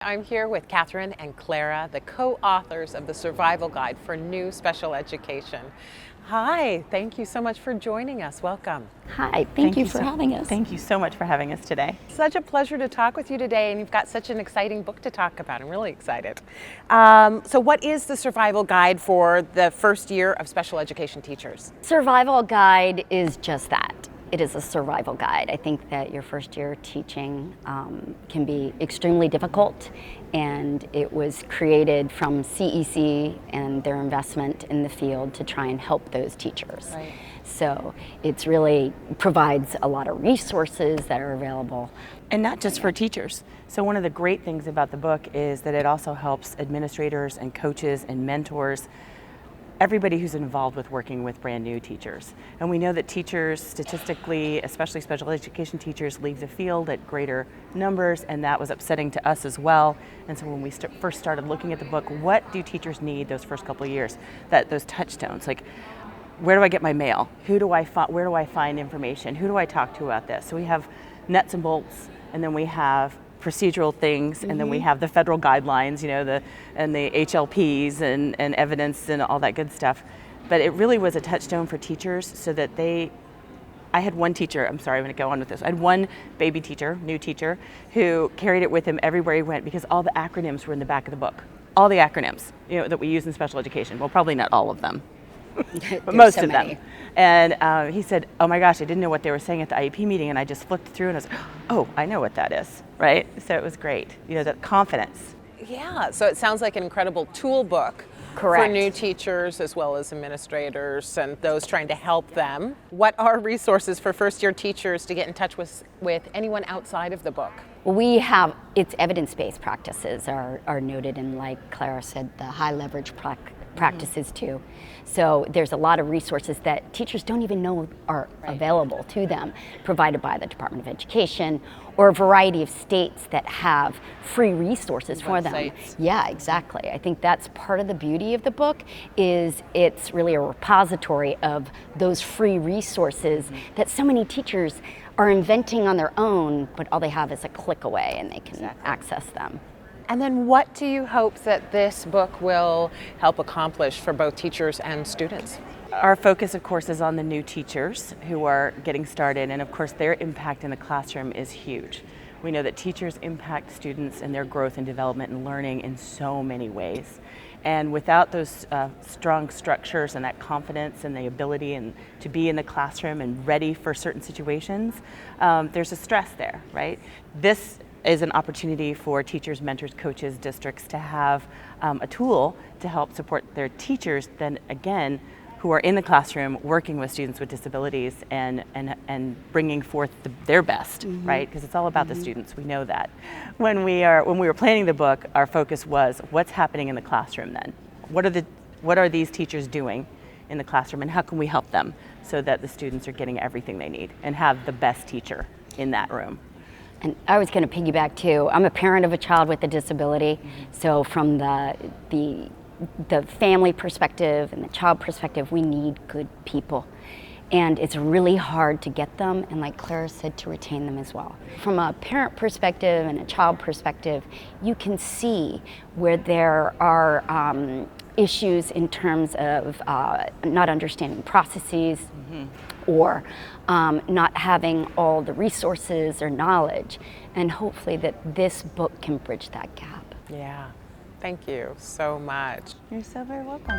I'm here with Catherine and Clara, the co-authors of the Survival Guide for New Special Education. Hi, thank you so much for joining us. Welcome. Hi, thank you for having us. Thank you so much for having us today. Such a pleasure to talk with you today, and you've got such an exciting book to talk about. I'm really excited. So what is the Survival Guide for the first year of special education teachers? Survival Guide is just that. It is a survival guide. I think that your first year teaching can be extremely difficult, and it was created from CEC and their investment in the field to try and help those teachers. Right. So it's really provides a lot of resources that are available. And not just for teachers. So one of the great things about the book is that it also helps administrators and coaches and mentors, everybody who's involved with working with brand new teachers. And we know that teachers statistically, especially special education teachers, leave the field at greater numbers, and that was upsetting to us as well. And so when we first started looking at the book, what do teachers need those first couple of years? Those touchstones, like where do I get my mail? Where do I find information? Who do I talk to about this? So we have nuts and bolts, and then we have procedural things, and then we have the federal guidelines, the HLPs and evidence and all that good stuff. But it really was a touchstone for teachers so that I had one teacher, I'm sorry, I'm going to go on with this. I had one baby teacher, new teacher, who carried it with him everywhere he went because all the acronyms were in the back of the book. All the acronyms, that we use in special education. Well, probably not all of them, but most of them. And he said, oh my gosh, I didn't know what they were saying at the IEP meeting, and I just flipped through and I was like, oh, I know what that is, right? So it was great, that confidence. Yeah, so it sounds like an incredible tool book. Correct. For new teachers as well as administrators and those trying to help them. What are resources for first year teachers to get in touch with anyone outside of the book? We have, it's evidence-based practices are noted, and like Clara said, the high leverage practices too. So there's a lot of resources that teachers don't even know are available to them, provided by the Department of Education or a variety of states that have free resources for them. Yeah, exactly. I think that's part of the beauty of the book, is it's really a repository of those free resources that so many teachers are inventing on their own, but all they have is a click away and they can access them. And then what do you hope that this book will help accomplish for both teachers and students? Our focus, of course, is on the new teachers who are getting started, and of course their impact in the classroom is huge. We know that teachers impact students and their growth and development and learning in so many ways. And without those strong structures and that confidence and the ability to be in the classroom and ready for certain situations, there's a stress there, right? This is an opportunity for teachers, mentors, coaches, districts to have a tool to help support their teachers, then again, who are in the classroom working with students with disabilities and bringing forth their best, right? Because it's all about the students, we know that. When we were planning the book, our focus was what's happening in the classroom then? What are these teachers doing in the classroom, and how can we help them so that the students are getting everything they need and have the best teacher in that room? And I was going to piggyback too. I'm a parent of a child with a disability, so from the family perspective and the child perspective, we need good people. And it's really hard to get them, and like Clara said, to retain them as well. From a parent perspective and a child perspective, you can see where there are issues in terms of not understanding processes or not having all the resources or knowledge. And hopefully that this book can bridge that gap. Yeah, thank you so much. You're so very welcome.